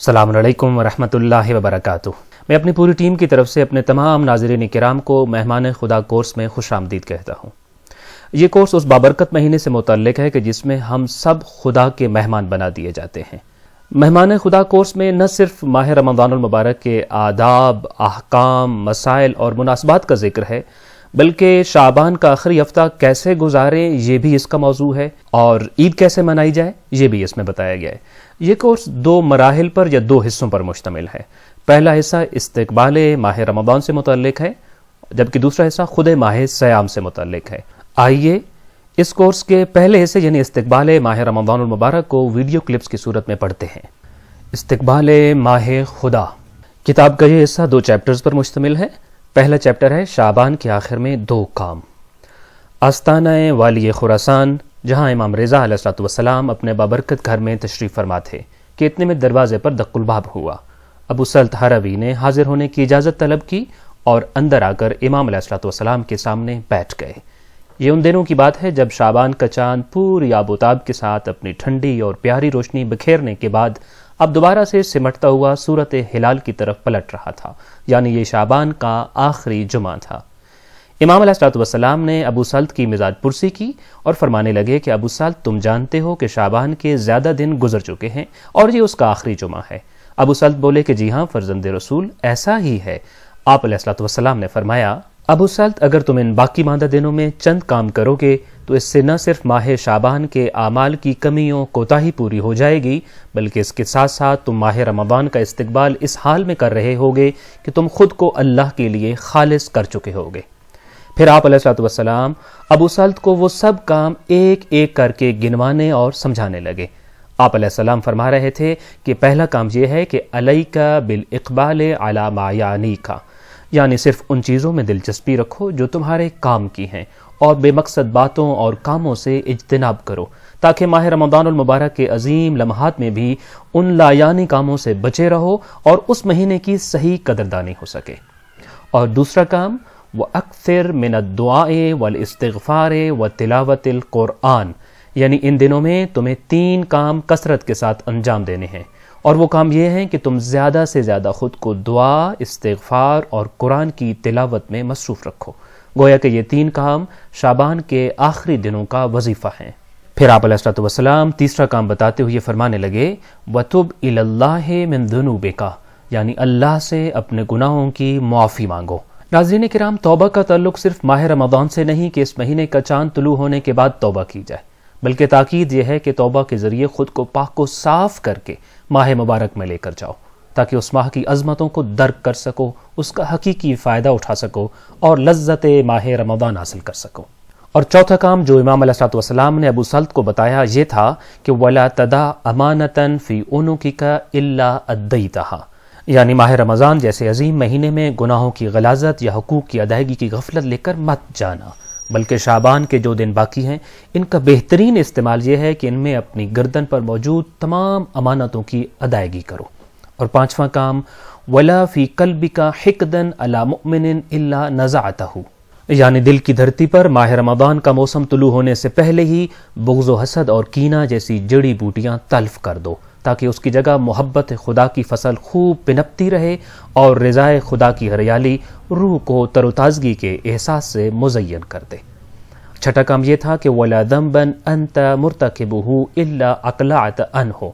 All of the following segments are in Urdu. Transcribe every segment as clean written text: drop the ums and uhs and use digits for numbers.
السلام علیکم ورحمۃ اللہ وبرکاتہ۔ میں اپنی پوری ٹیم کی طرف سے اپنے تمام ناظرین کرام کو مہمان خدا کورس میں خوش آمدید کہتا ہوں۔ یہ کورس اس بابرکت مہینے سے متعلق ہے کہ جس میں ہم سب خدا کے مہمان بنا دیے جاتے ہیں۔ مہمان خدا کورس میں نہ صرف ماہ رمضان المبارک کے آداب، احکام، مسائل اور مناسبات کا ذکر ہے، بلکہ شعبان کا آخری ہفتہ کیسے گزاریں یہ بھی اس کا موضوع ہے، اور عید کیسے منائی جائے یہ بھی اس میں بتایا گیا ہے۔ یہ کورس 2 مراحل پر یا 2 حصوں پر مشتمل ہے۔ پہلا حصہ استقبال ماہ رمضان سے متعلق ہے، جبکہ دوسرا حصہ خود ماہ سیام سے متعلق ہے۔ آئیے اس کورس کے پہلے حصے یعنی استقبال ماہ رمضان المبارک کو ویڈیو کلپس کی صورت میں پڑھتے ہیں۔ استقبال ماہ خدا کتاب کا یہ حصہ 2 چیپٹرز پر مشتمل ہے۔ پہلا چیپٹر ہے شعبان کے آخر میں 2 کام۔ آستانہ والی خراسان، جہاں امام رضا علیہ الصلوۃ والسلام اپنے بابرکت گھر میں تشریف فرما تھے کہ اتنے میں دروازے پر دق الباب ہوا۔ ابو سلط ہروی نے حاضر ہونے کی اجازت طلب کی اور اندر آ کر امام علیہ الصلوۃ والسلام کے سامنے بیٹھ گئے۔ یہ ان دنوں کی بات ہے جب شعبان کا چاند پوری آب و تاب کے ساتھ اپنی ٹھنڈی اور پیاری روشنی بکھیرنے کے بعد اب دوبارہ سے سمٹتا ہوا صورت ہلال کی طرف پلٹ رہا تھا، یعنی یہ شعبان کا آخری جمعہ تھا۔ امام علیہ الصلوۃ والسلام نے ابو سلط کی مزاج پرسی کی اور فرمانے لگے کہ ابو سلط، تم جانتے ہو کہ شعبان کے زیادہ دن گزر چکے ہیں اور یہ اس کا آخری جمعہ ہے۔ ابو سلط بولے کہ جی ہاں فرزند رسول، ایسا ہی ہے۔ آپ علیہ الصلوۃ والسلام نے فرمایا، ابو سلط، اگر تم ان باقی ماندہ دنوں میں چند کام کرو گے تو اس سے نہ صرف ماہ شعبان کے اعمال کی کمیوں کوتاہی پوری ہو جائے گی، بلکہ اس کے ساتھ ساتھ تم ماہ رمضان کا استقبال اس حال میں کر رہے ہوگے کہ تم خود کو اللہ کے لیے خالص کر چکے ہوگے۔ پھر آپ علیہ الصلوۃ والسلام ابو سلط کو وہ سب کام ایک ایک کر کے گنوانے اور سمجھانے لگے۔ آپ علیہ السلام فرما رہے تھے کہ پہلا کام یہ ہے کہ علیک بالاقبال علی ما یعنیک، یعنی صرف ان چیزوں میں دلچسپی رکھو جو تمہارے کام کی ہیں، اور بے مقصد باتوں اور کاموں سے اجتناب کرو، تاکہ ماہ رمضان المبارک کے عظیم لمحات میں بھی ان لایانی کاموں سے بچے رہو اور اس مہینے کی صحیح قدردانی ہو سکے۔ اور دوسرا کام، وَأَكْثِرْ مِنَ الدُّعَاءِ وَالْإِسْتِغْفَارِ وَتِلَاوَةِ الْقُرْآنِ، یعنی ان دنوں میں تمہیں 3 کام کثرت کے ساتھ انجام دینے ہیں، اور وہ کام یہ ہیں کہ تم زیادہ سے زیادہ خود کو دعا، استغفار اور قرآن کی تلاوت میں مصروف رکھو۔ گویا کہ یہ 3 کام شعبان کے آخری دنوں کا وظیفہ ہیں۔ پھر آپ علیہ الصلوۃ والسلام تیسرا کام بتاتے ہوئے فرمانے لگے، وَتُبْ إِلَى اللَّهِ مِن ذُنُوبِكَ، یعنی اللہ سے اپنے گناہوں کی معافی مانگو۔ ناظرین کرام، توبہ کا تعلق صرف ماہ رمضان سے نہیں کہ اس مہینے کا چاند طلوع ہونے کے بعد توبہ کی جائے، بلکہ تاکید یہ ہے کہ توبہ کے ذریعے خود کو پاک و صاف کر کے ماہ مبارک میں لے کر جاؤ، تاکہ اس ماہ کی عظمتوں کو درک کر سکو، اس کا حقیقی فائدہ اٹھا سکو اور لذت ماہ رمضان حاصل کر سکو۔ اور چوتھا کام جو امام علیہ الصلوۃ والسلام نے ابو سلط کو بتایا یہ تھا کہ وَلَا تَدَعْ أَمَانَةً فِي عُنُقِكَ إِلَّا أَدَّيْتَهَا، یعنی ماہ رمضان جیسے عظیم مہینے میں گناہوں کی غلاظت یا حقوق کی ادائیگی کی غفلت لے کر مت جانا، بلکہ شعبان کے جو دن باقی ہیں ان کا بہترین استعمال یہ ہے کہ ان میں اپنی گردن پر موجود تمام امانتوں کی ادائیگی کرو۔ اور پانچواں کام، وَلَا فِي قَلْبِكَ حِقْدًا عَلَى مُؤْمِنٍ إِلَّا نَزَعْتَهُ، یعنی دل کی دھرتی پر ماہ رمضان کا موسم طلوع ہونے سے پہلے ہی بغض و حسد اور کینہ جیسی جڑی بوٹیاں تلف کر دو، تاکہ اس کی جگہ محبت خدا کی فصل خوب پنپتی رہے اور رضائے خدا کی ہریالی روح کو تر و تازگی کے احساس سے مزین کر دے۔ چھٹا کام یہ تھا کہ وَلَا ذَنْبًا أَنْتَ مُرْتَكِبُهُ إِلَّا أَقْلَعْتَ عَنْهُ،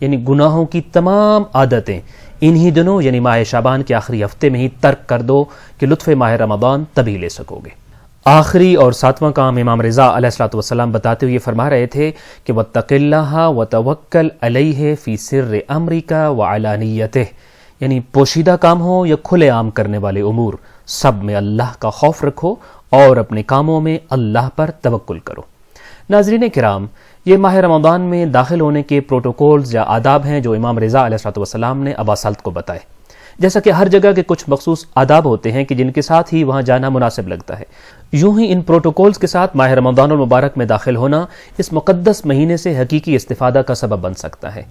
یعنی گناہوں کی تمام عادتیں انہی دنوں یعنی ماہ شعبان کے آخری ہفتے میں ہی ترک کر دو کہ لطف ماہ رمضان تبھی لے سکو گے۔ آخری اور 7واں کام امام رضا علیہ الصلوۃ والسلام بتاتے ہوئے فرما رہے تھے کہ وَاتَّقِ اللَّهَ وَتَوَكَّلْ عَلَيْهِ فِي سِرِّ أَمْرِكَ وَعَلَانِيَّتِهِ، یعنی پوشیدہ کام ہو یا کھلے عام کرنے والے امور، سب میں اللہ کا خوف رکھو اور اپنے کاموں میں اللہ پر توکل کرو۔ ناظرین کرام، یہ ماہ رمضان میں داخل ہونے کے پروٹوکولز یا آداب ہیں جو امام رضا علیہ الصلوۃ والسلام نے ابا سلط کو بتائے۔ جیسا کہ ہر جگہ کے کچھ مخصوص آداب ہوتے ہیں کہ جن کے ساتھ ہی وہاں جانا مناسب لگتا ہے، یوں ہی ان پروٹوکولز کے ساتھ ماہ رمضان المبارک میں داخل ہونا اس مقدس مہینے سے حقیقی استفادہ کا سبب بن سکتا ہے۔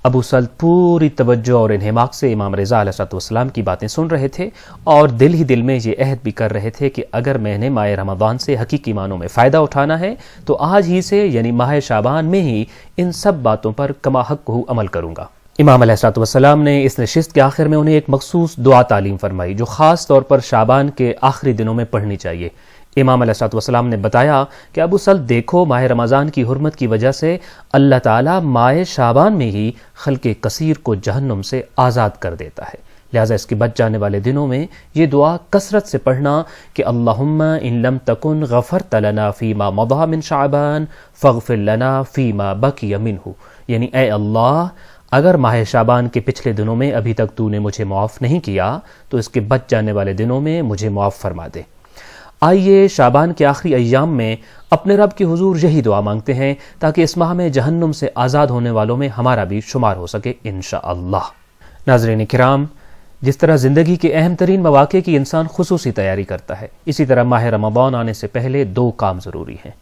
ابو سلط پوری توجہ اور انہماک سے امام رضا علیہ الصلوۃ والسلام کی باتیں سن رہے تھے اور دل ہی دل میں یہ عہد بھی کر رہے تھے کہ اگر میں نے ماہ رمضان سے حقیقی معنوں میں فائدہ اٹھانا ہے تو آج ہی سے یعنی ماہ شعبان میں ہی ان سب باتوں پر کما حق عمل کروں گا۔ امام علیہ الصلوۃ والسلام نے اس نشست کے آخر میں انہیں ایک مخصوص دعا تعلیم فرمائی جو خاص طور پر شعبان کے آخری دنوں میں پڑھنی چاہیے۔ امام علیہ الصلوۃ والسلام نے بتایا کہ ابو سلط دیکھو، ماہ رمضان کی حرمت کی وجہ سے اللہ تعالیٰ ماہ شعبان میں ہی خلق کثیر کو جہنم سے آزاد کر دیتا ہے، لہٰذا اس کے بچ جانے والے دنوں میں یہ دعا کثرت سے پڑھنا کہ اللہم ان لم تکن غفرت لنا فیما مضی من شعبان فاغفر لنا فیما بقی منہ، یعنی اے اللہ اگر ماہ شعبان کے پچھلے دنوں میں ابھی تک تو نے مجھے معاف نہیں کیا تو اس کے بچ جانے والے دنوں میں مجھے معاف فرما دے۔ آئیے شعبان کے آخری ایام میں اپنے رب کے حضور یہی دعا مانگتے ہیں تاکہ اس ماہ میں جہنم سے آزاد ہونے والوں میں ہمارا بھی شمار ہو سکے انشاءاللہ۔ ناظرین کرام، جس طرح زندگی کے اہم ترین مواقع کی انسان خصوصی تیاری کرتا ہے، اسی طرح ماہ رمضان آنے سے پہلے دو کام ضروری ہیں۔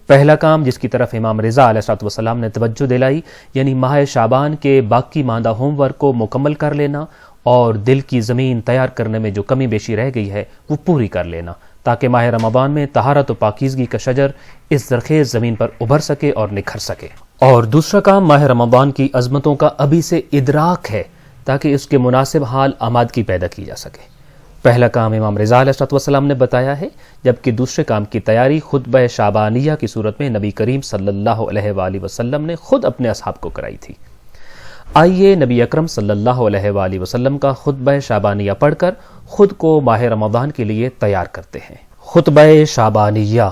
پہلا کام جس کی طرف امام رضا علیہ السلام نے توجہ دلائی، یعنی ماہ شعبان کے باقی ماندہ ہوم ورک کو مکمل کر لینا اور دل کی زمین تیار کرنے میں جو کمی بیشی رہ گئی ہے وہ پوری کر لینا، تاکہ ماہ رمضان میں طہارت و پاکیزگی کا شجر اس زرخیز زمین پر ابھر سکے اور نکھر سکے۔ اور دوسرا کام ماہ رمضان کی عظمتوں کا ابھی سے ادراک ہے تاکہ اس کے مناسب حال آمادگی پیدا کی جا سکے۔ پہلا کام امام رضا علیہ السلام نے بتایا ہے، جبکہ دوسرے کام کی تیاری خطبہ شعبانیہ کی صورت میں نبی کریم صلی اللہ علیہ وآلہ وسلم نے خود اپنے اصحاب کو کرائی تھی۔ آئیے نبی اکرم صلی اللہ علیہ وآلہ وسلم کا خطبہ شعبانیہ پڑھ کر خود کو ماہ رمضان کے لیے تیار کرتے ہیں۔ خطبہ شعبانیہ۔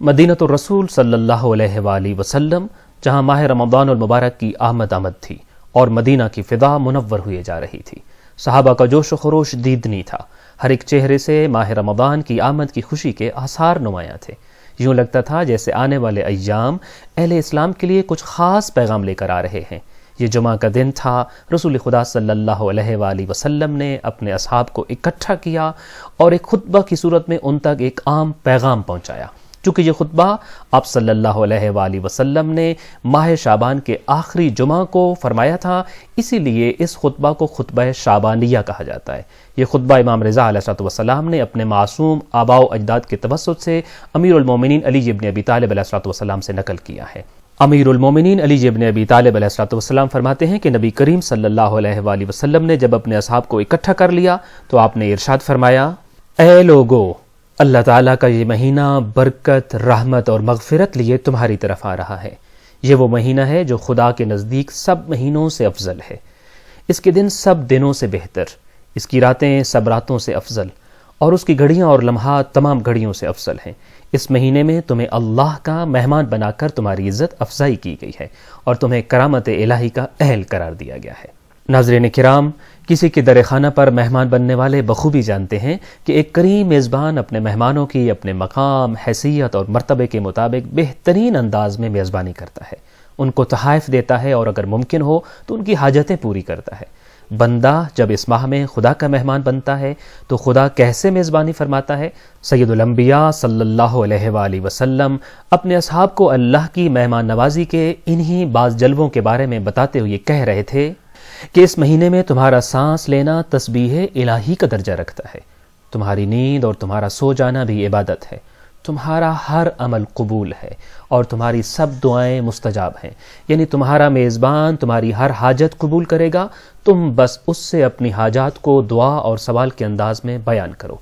مدینہ الرسول صلی اللہ علیہ وآلہ وسلم، جہاں ماہ رمضان المبارک کی آمد تھی اور مدینہ کی فضا منور ہوئے جا رہی تھی، صحابہ کا جوش و خروش دیدنی تھا، ہر ایک چہرے سے ماہ رمضان کی آمد کی خوشی کے آثار نمایاں تھے۔ یوں لگتا تھا جیسے آنے والے ایام اہل اسلام کے لیے کچھ خاص پیغام لے کر آ رہے ہیں۔ یہ جمعہ کا دن تھا، رسول خدا صلی اللہ علیہ وآلہ وسلم نے اپنے اصحاب کو اکٹھا کیا اور ایک خطبہ کی صورت میں ان تک ایک عام پیغام پہنچایا۔ چونکہ یہ خطبہ آپ صلی اللہ علیہ وآلہ وسلم نے ماہ شعبان کے آخری جمعہ کو فرمایا تھا، اسی لیے اس خطبہ کو خطبہ شعبانیہ کہا جاتا ہے۔ یہ خطبہ امام رضا علیہ السلام نے اپنے معصوم آباء و اجداد کے توسط سے امیر المومنین علی ابن ابی طالب علیہ السلام سے نقل کیا ہے۔ امیر المومنین علی ابن ابی طالب علیہ السلام فرماتے ہیں کہ نبی کریم صلی اللہ علیہ وآلہ وسلم نے جب اپنے اصحاب کو اکٹھا کر لیا تو آپ نے ارشاد فرمایا، اے لوگو، اللہ تعالیٰ کا یہ مہینہ برکت، رحمت اور مغفرت لیے تمہاری طرف آ رہا ہے۔ یہ وہ مہینہ ہے جو خدا کے نزدیک سب مہینوں سے افضل ہے۔ اس کے دن سب دنوں سے بہتر، اس کی راتیں سب راتوں سے افضل، اور اس کی گھڑیاں اور لمحات تمام گھڑیوں سے افضل ہیں۔ اس مہینے میں تمہیں اللہ کا مہمان بنا کر تمہاری عزت افزائی کی گئی ہے اور تمہیں کرامت الہی کا اہل قرار دیا گیا ہے۔ ناظرین کرام، کسی کے در خانہ پر مہمان بننے والے بخوبی جانتے ہیں کہ ایک کریم میزبان اپنے مہمانوں کی اپنے مقام، حیثیت اور مرتبے کے مطابق بہترین انداز میں میزبانی کرتا ہے، ان کو تحائف دیتا ہے اور اگر ممکن ہو تو ان کی حاجتیں پوری کرتا ہے۔ بندہ جب اس ماہ میں خدا کا مہمان بنتا ہے تو خدا کیسے میزبانی فرماتا ہے؟ سید الانبیاء صلی اللہ علیہ وآلہ وسلم اپنے اصحاب کو اللہ کی مہمان نوازی کے انہی بعض جلووں کے بارے میں بتاتے ہوئے کہہ رہے تھے کہ اس مہینے میں تمہارا سانس لینا تسبیح الہی کا درجہ رکھتا ہے، تمہاری نیند اور تمہارا سو جانا بھی عبادت ہے، تمہارا ہر عمل قبول ہے اور تمہاری سب دعائیں مستجاب ہیں، یعنی تمہارا میزبان تمہاری ہر حاجت قبول کرے گا، تم بس اس سے اپنی حاجات کو دعا اور سوال کے انداز میں بیان کرو۔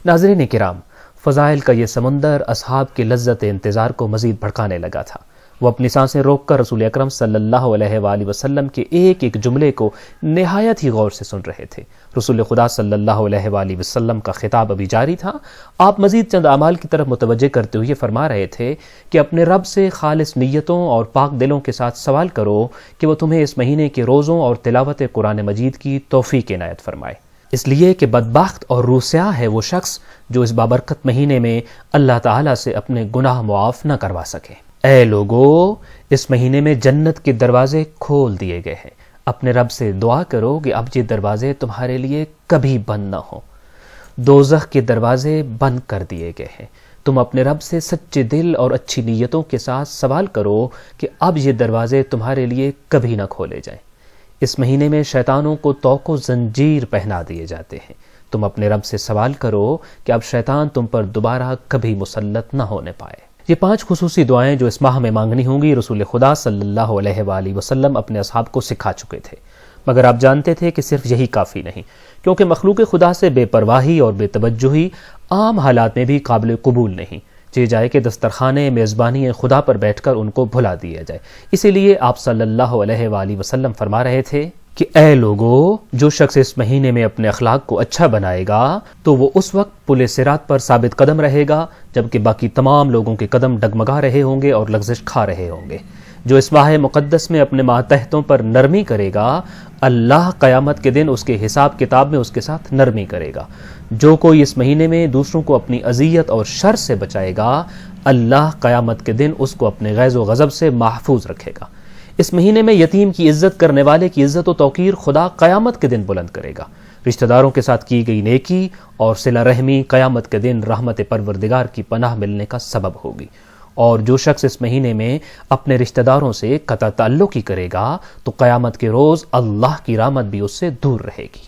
ناظرین کرام، فضائل کا یہ سمندر اصحاب کی لذت انتظار کو مزید بھڑکانے لگا تھا۔ وہ اپنی سانسیں روک کر رسول اکرم صلی اللہ علیہ وآلہ وسلم کے ایک ایک جملے کو نہایت ہی غور سے سن رہے تھے۔ رسول خدا صلی اللہ علیہ وآلہ وسلم کا خطاب ابھی جاری تھا، آپ مزید چند اعمال کی طرف متوجہ کرتے ہوئے فرما رہے تھے کہ اپنے رب سے خالص نیتوں اور پاک دلوں کے ساتھ سوال کرو کہ وہ تمہیں اس مہینے کے روزوں اور تلاوت قرآن مجید کی توفیق عنایت فرمائے، اس لیے کہ بدبخت اور روسیاہ ہے وہ شخص جو اس بابرکت مہینے میں اللہ تعالیٰ سے اپنے گناہ معاف نہ کروا سکے۔ اے لوگو، اس مہینے میں جنت کے دروازے کھول دیے گئے ہیں، اپنے رب سے دعا کرو کہ اب یہ دروازے تمہارے لیے کبھی بند نہ ہوں۔ دوزخ کے دروازے بند کر دیے گئے ہیں، تم اپنے رب سے سچے دل اور اچھی نیتوں کے ساتھ سوال کرو کہ اب یہ دروازے تمہارے لیے کبھی نہ کھولے جائیں۔ اس مہینے میں شیطانوں کو طوق و زنجیر پہنا دیے جاتے ہیں، تم اپنے رب سے سوال کرو کہ اب شیطان تم پر دوبارہ کبھی مسلط نہ ہونے پائے۔ یہ 5 خصوصی دعائیں جو اس ماہ میں مانگنی ہوں گی، رسول خدا صلی اللہ علیہ وآلہ وسلم اپنے اصحاب کو سکھا چکے تھے، مگر آپ جانتے تھے کہ صرف یہی کافی نہیں، کیونکہ مخلوق خدا سے بے پرواہی اور بے توجہی عام حالات میں بھی قابل قبول نہیں، چاہے جائے کہ دسترخوان میزبانی خدا پر بیٹھ کر ان کو بھلا دیا جائے۔ اسی لیے آپ صلی اللہ علیہ وآلہ وسلم فرما رہے تھے کہ اے لوگو، جو شخص اس مہینے میں اپنے اخلاق کو اچھا بنائے گا تو وہ اس وقت پل صراط پر ثابت قدم رہے گا جبکہ باقی تمام لوگوں کے قدم ڈگمگا رہے ہوں گے اور لغزش کھا رہے ہوں گے۔ جو اس ماہ مقدس میں اپنے ماتحتوں پر نرمی کرے گا، اللہ قیامت کے دن اس کے حساب کتاب میں اس کے ساتھ نرمی کرے گا۔ جو کوئی اس مہینے میں دوسروں کو اپنی اذیت اور شر سے بچائے گا، اللہ قیامت کے دن اس کو اپنے غیظ و غضب سے محفوظ رکھے گا۔ اس مہینے میں یتیم کی عزت کرنے والے کی عزت و توقیر خدا قیامت کے دن بلند کرے گا۔ رشتہ داروں کے ساتھ کی گئی نیکی اور صلہ رحمی قیامت کے دن رحمت پروردگار کی پناہ ملنے کا سبب ہوگی۔ اور جو شخص اس مہینے میں اپنے رشتہ داروں سے قطع تعلق ہی کرے گا تو قیامت کے روز اللہ کی رحمت بھی اس سے دور رہے گی۔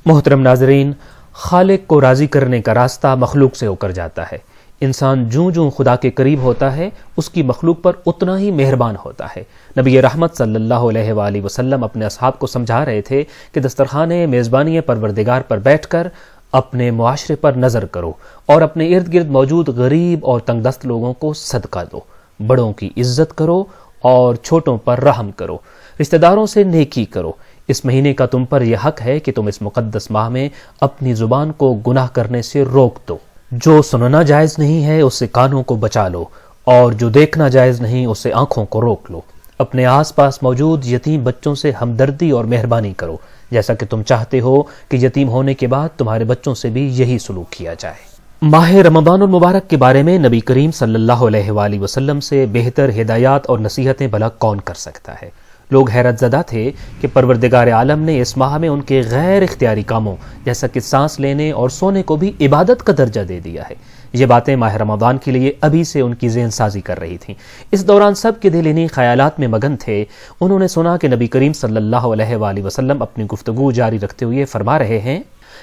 محترم ناظرین، خالق کو راضی کرنے کا راستہ مخلوق سے ہو کر جاتا ہے۔ انسان جوں جوں خدا کے قریب ہوتا ہے، اس کی مخلوق پر اتنا ہی مہربان ہوتا ہے۔ نبی رحمت صلی اللہ علیہ وآلہ وسلم اپنے اصحاب کو سمجھا رہے تھے کہ دسترخوان میزبانی پروردگار پر بیٹھ کر اپنے معاشرے پر نظر کرو اور اپنے ارد گرد موجود غریب اور تنگ دست لوگوں کو صدقہ دو، بڑوں کی عزت کرو اور چھوٹوں پر رحم کرو، رشتہ داروں سے نیکی کرو۔ اس مہینے کا تم پر یہ حق ہے کہ تم اس مقدس ماہ میں اپنی زبان کو گناہ کرنے سے روک دو۔ جو سننا جائز نہیں ہے اس سے کانوں کو بچا لو، اور جو دیکھنا جائز نہیں اس سے آنکھوں کو روک لو۔ اپنے آس پاس موجود یتیم بچوں سے ہمدردی اور مہربانی کرو، جیسا کہ تم چاہتے ہو کہ یتیم ہونے کے بعد تمہارے بچوں سے بھی یہی سلوک کیا جائے۔ ماہ رمضان المبارک کے بارے میں نبی کریم صلی اللہ علیہ وآلہ وسلم سے بہتر ہدایات اور نصیحتیں بھلا کون کر سکتا ہے۔ لوگ حیرت زدہ تھے کہ پروردگار عالم نے اس ماہ میں ان کے غیر اختیاری کاموں جیسا کہ سانس لینے اور سونے کو بھی عبادت کا درجہ دے دیا ہے۔ یہ باتیں ماہ رمضان کے لیے ابھی سے ان کی ذہن سازی کر رہی تھیں۔ اس دوران سب کے دل انہی خیالات میں مگن تھے۔ انہوں نے سنا کہ نبی کریم صلی اللہ علیہ وآلہ وسلم اپنی گفتگو جاری رکھتے ہوئے فرما رہے ہیں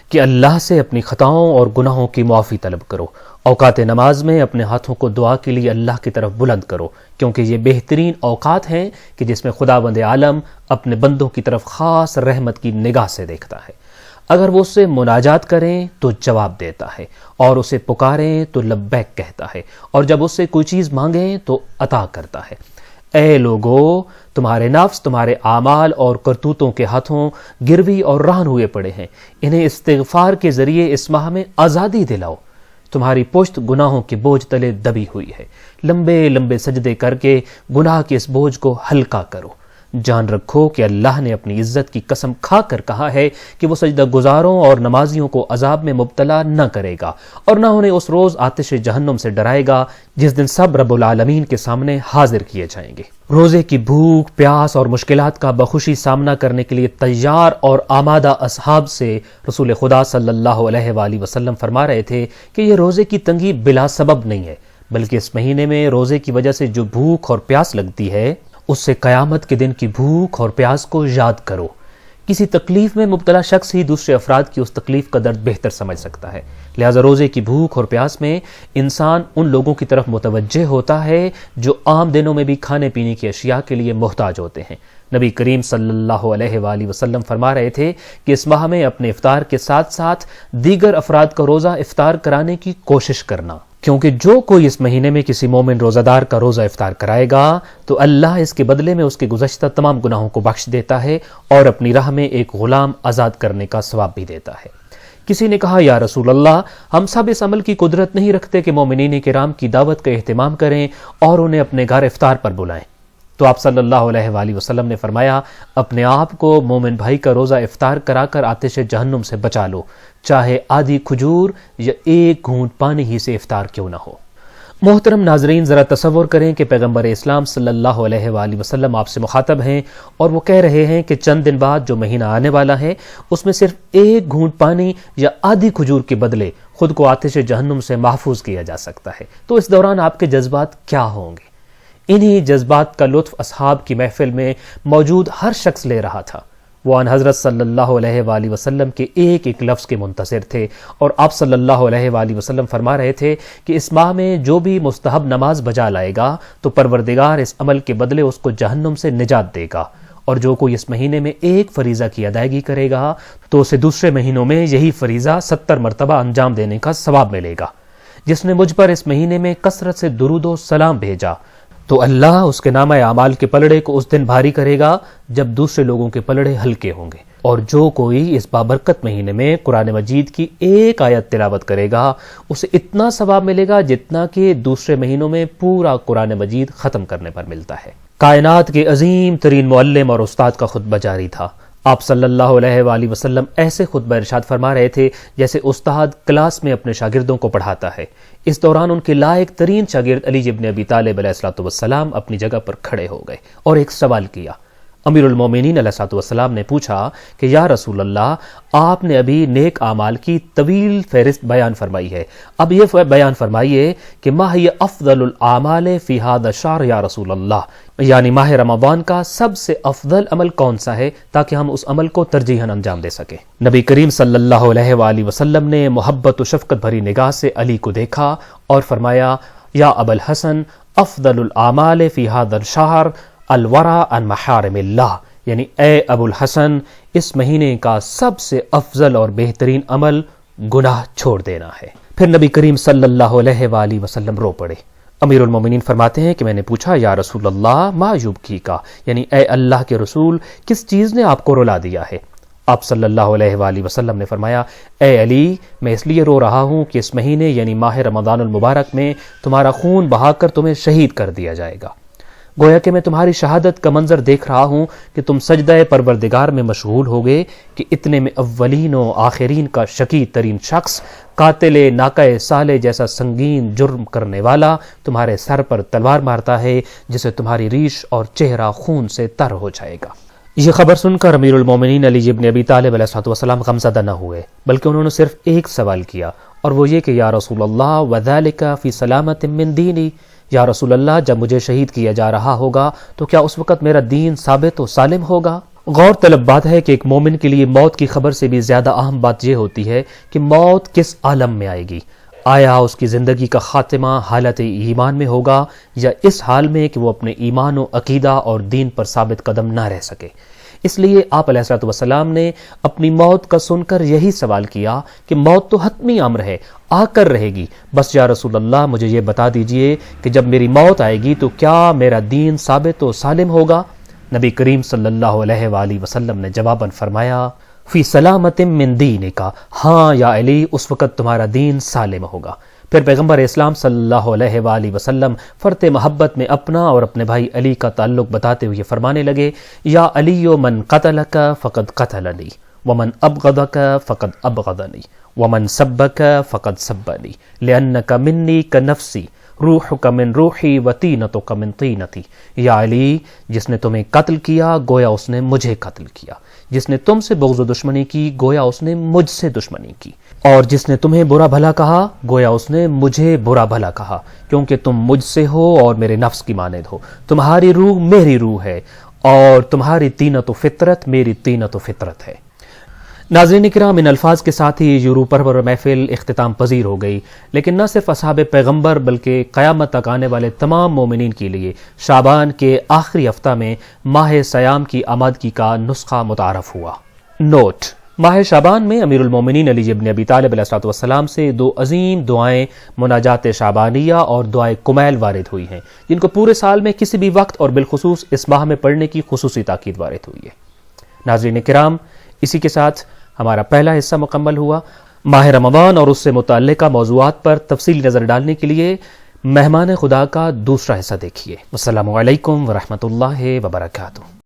کہ اللہ سے اپنی خطاؤں اور گناہوں کی معافی طلب کرو۔ اوقات نماز میں اپنے ہاتھوں کو دعا کے لیے اللہ کی طرف بلند کرو، کیونکہ یہ بہترین اوقات ہیں کہ جس میں خداوند عالم اپنے بندوں کی طرف خاص رحمت کی نگاہ سے دیکھتا ہے۔ اگر وہ اس سے مناجات کریں تو جواب دیتا ہے، اور اسے پکاریں تو لبیک کہتا ہے، اور جب اس سے کوئی چیز مانگیں تو عطا کرتا ہے۔ اے لوگو، تمہارے نفس تمہارے اعمال اور کرتوتوں کے ہاتھوں گروی اور رہن ہوئے پڑے ہیں، انہیں استغفار کے ذریعے اس ماہ میں آزادی دلاؤ۔ تمہاری پشت گناہوں کے بوجھ تلے دبی ہوئی ہے، لمبے لمبے سجدے کر کے گناہ کے اس بوجھ کو ہلکا کرو۔ جان رکھو کہ اللہ نے اپنی عزت کی قسم کھا کر کہا ہے کہ وہ سجدہ گزاروں اور نمازیوں کو عذاب میں مبتلا نہ کرے گا، اور نہ انہیں اس روز آتش جہنم سے ڈرائے گا جس دن سب رب العالمین کے سامنے حاضر کیے جائیں گے۔ روزے کی بھوک، پیاس اور مشکلات کا بخوشی سامنا کرنے کے لیے تیار اور آمادہ اصحاب سے رسول خدا صلی اللہ علیہ وآلہ وسلم فرما رہے تھے کہ یہ روزے کی تنگی بلا سبب نہیں ہے، بلکہ اس مہینے میں روزے کی وجہ سے جو بھوک اور پیاس لگتی ہے، اس سے قیامت کے دن کی بھوک اور پیاس کو یاد کرو۔ کسی تکلیف میں مبتلا شخص ہی دوسرے افراد کی اس تکلیف کا درد بہتر سمجھ سکتا ہے، لہذا روزے کی بھوک اور پیاس میں انسان ان لوگوں کی طرف متوجہ ہوتا ہے جو عام دنوں میں بھی کھانے پینے کی اشیاء کے لیے محتاج ہوتے ہیں۔ نبی کریم صلی اللہ علیہ وآلہ وسلم فرما رہے تھے کہ اس ماہ میں اپنے افطار کے ساتھ ساتھ دیگر افراد کا روزہ افطار کرانے کی کوشش کرنا، کیونکہ جو کوئی اس مہینے میں کسی مومن روزہ دار کا روزہ افطار کرائے گا تو اللہ اس کے بدلے میں اس کے گزشتہ تمام گناہوں کو بخش دیتا ہے اور اپنی راہ میں ایک غلام آزاد کرنے کا ثواب بھی دیتا ہے۔ کسی نے کہا، یا رسول اللہ، ہم سب اس عمل کی قدرت نہیں رکھتے کہ مومنین کرام کی دعوت کا اہتمام کریں اور انہیں اپنے گھر افطار پر بلائیں۔ تو آپ صلی اللہ علیہ وآلہ وسلم نے فرمایا، اپنے آپ کو مومن بھائی کا روزہ افطار کرا کر آتش جہنم سے بچا لو، چاہے آدھی کھجور یا ایک گھونٹ پانی ہی سے افطار کیوں نہ ہو۔ محترم ناظرین، ذرا تصور کریں کہ پیغمبر اسلام صلی اللہ علیہ وآلہ وسلم آپ سے مخاطب ہیں اور وہ کہہ رہے ہیں کہ چند دن بعد جو مہینہ آنے والا ہے اس میں صرف ایک گھونٹ پانی یا آدھی کھجور کے بدلے خود کو آتش جہنم سے محفوظ کیا جا سکتا ہے، تو اس دوران آپ کے جذبات کیا ہوں گے؟ انہی جذبات کا لطف اصحاب کی محفل میں موجود ہر شخص لے رہا تھا۔ وہ ان حضرت صلی اللہ علیہ وآلہ وسلم کے ایک ایک لفظ کے منتظر تھے، اور آپ صلی اللہ علیہ وآلہ وسلم فرما رہے تھے کہ اس ماہ میں جو بھی مستحب نماز بجا لائے گا تو پروردگار اس عمل کے بدلے اس کو جہنم سے نجات دے گا، اور جو کوئی اس مہینے میں ایک فریضہ کی ادائیگی کرے گا تو اسے دوسرے مہینوں میں یہی فریضہ 70 مرتبہ انجام دینے کا ثواب ملے گا۔ جس نے مجھ پر اس مہینے میں کثرت سے درود و سلام بھیجا تو اللہ اس کے نامہ اعمال کے پلڑے کو اس دن بھاری کرے گا جب دوسرے لوگوں کے پلڑے ہلکے ہوں گے، اور جو کوئی اس بابرکت مہینے میں قرآن مجید کی ایک آیت تلاوت کرے گا اسے اتنا ثواب ملے گا جتنا کہ دوسرے مہینوں میں پورا قرآن مجید ختم کرنے پر ملتا ہے۔ کائنات کے عظیم ترین معلم اور استاد کا خطبہ جاری تھا۔ آپ صلی اللہ علیہ وآلہ وسلم ایسے خطبہ ارشاد فرما رہے تھے جیسے استاد کلاس میں اپنے شاگردوں کو پڑھاتا ہے۔ اس دوران ان کے لائق ترین شاگرد علی ابن ابی طالب علیہ السلام اپنی جگہ پر کھڑے ہو گئے اور ایک سوال کیا۔ امیر المومنین علیہ السلام نے پوچھا کہ یا رسول اللہ، آپ نے ابھی نیک اعمال کی طویل فہرست بیان فرمائی ہے، اب یہ بیان فرمائیے کہ ما ہی افضل الاعمال فی ھذا الشہر یا رسول اللہ، یعنی ماہ رمضان کا سب سے افضل عمل کون سا ہے تاکہ ہم اس عمل کو ترجیحاً انجام دے سکیں۔ نبی کریم صلی اللہ علیہ وآلہ وسلم نے محبت و شفقت بھری نگاہ سے علی کو دیکھا اور فرمایا یا ابا الحسن افضل الاعمال فی ھذا الشہر الورع عن محارم اللہ، یعنی اے ابو الحسن، اس مہینے کا سب سے افضل اور بہترین عمل گناہ چھوڑ دینا ہے۔ پھر نبی کریم صلی اللہ علیہ وآلہ وسلم رو پڑے۔ امیر المومنین فرماتے ہیں کہ میں نے پوچھا یا رسول اللہ ما یبکی کا، یعنی اے اللہ کے رسول کس چیز نے آپ کو رلا دیا ہے؟ آپ صلی اللہ علیہ وآلہ وسلم نے فرمایا اے علی، میں اس لیے رو رہا ہوں کہ اس مہینے یعنی ماہ رمضان المبارک میں تمہارا خون بہا کر تمہیں شہید کر دیا جائے گا۔ گویا کہ میں تمہاری شہادت کا منظر دیکھ رہا ہوں کہ تم سجدہ پروردگار میں مشغول ہو گئے کہ اتنے میں اولین و آخرین کا شقی ترین شخص، قاتل ناقہ صالح جیسا سنگین جرم کرنے والا تمہارے سر پر تلوار مارتا ہے جسے تمہاری ریش اور چہرہ خون سے تر ہو جائے گا۔ یہ خبر سن کر امیر المومنین علی ابن ابی طالب علیہ السلام غمزدہ نہ ہوئے، بلکہ انہوں نے صرف ایک سوال کیا، اور وہ یہ کہ یا رسول اللہ وذالک فی سلامت من دینی، یا رسول اللہ جب مجھے شہید کیا جا رہا ہوگا تو کیا اس وقت میرا دین ثابت و سالم ہوگا؟ غور طلب بات ہے کہ ایک مومن کے لیے موت کی خبر سے بھی زیادہ اہم بات یہ ہوتی ہے کہ موت کس عالم میں آئے گی۔ آیا اس کی زندگی کا خاتمہ حالت ایمان میں ہوگا یا اس حال میں کہ وہ اپنے ایمان و عقیدہ اور دین پر ثابت قدم نہ رہ سکے؟ اس لیے آپ علیہ السلام نے اپنی موت کا سن کر یہی سوال کیا کہ موت تو حتمی امر ہے، آ کر رہے گی، بس یا رسول اللہ مجھے یہ بتا دیجئے کہ جب میری موت آئے گی تو کیا میرا دین ثابت و سالم ہوگا؟ نبی کریم صلی اللہ علیہ وآلہ وسلم نے جواباً فرمایا فی سلامت من دینک، ہاں یا علی اس وقت تمہارا دین سالم ہوگا۔ پھر پیغمبر اسلام صلی اللہ علیہ وآلہ وسلم فرط محبت میں اپنا اور اپنے بھائی علی کا تعلق بتاتے ہوئے فرمانے لگے یا علی من قتلک فقد قتلنی ومن ابغضک فقد ابغضنی ومن سبک فقد سبنی لأنک منی کنفسی روحک من روحی و طینتک من طینتی، یا علی جس نے تمہیں قتل کیا گویا اس نے مجھے قتل کیا، جس نے تم سے بغض و دشمنی کی گویا اس نے مجھ سے دشمنی کی، اور جس نے تمہیں برا بھلا کہا گویا اس نے مجھے برا بھلا کہا، کیونکہ تم مجھ سے ہو اور میرے نفس کی مانند ہو، تمہاری روح میری روح ہے اور تمہاری طینت و فطرت میری طینت و فطرت ہے۔ ناظرین کرام، ان الفاظ کے ساتھ ہی یہ روح پرور محفل اختتام پذیر ہو گئی، لیکن نہ صرف اصحاب پیغمبر بلکہ قیامت تک آنے والے تمام مومنین کے لیے شعبان کے آخری ہفتہ میں ماہ سیام کی آمادگی کا نسخہ متعارف ہوا۔ نوٹ: ماہ شعبان میں امیر المومنین علی ابن ابی طالب علیہ السلام سے دو عظیم دعائیں مناجات شعبانیہ اور دعائے کمیل وارد ہوئی ہیں، جن کو پورے سال میں کسی بھی وقت اور بالخصوص اس ماہ میں پڑھنے کی خصوصی تاکید وارد ہوئی ہے۔ ناظرین کرام، اسی کے ساتھ ہمارا پہلا حصہ مکمل ہوا۔ ماہ رمضان اور اس سے متعلقہ موضوعات پر تفصیلی نظر ڈالنے کے لیے مہمان خدا کا دوسرا حصہ دیکھیے۔ السلام علیکم ورحمۃ اللہ وبرکاتہ۔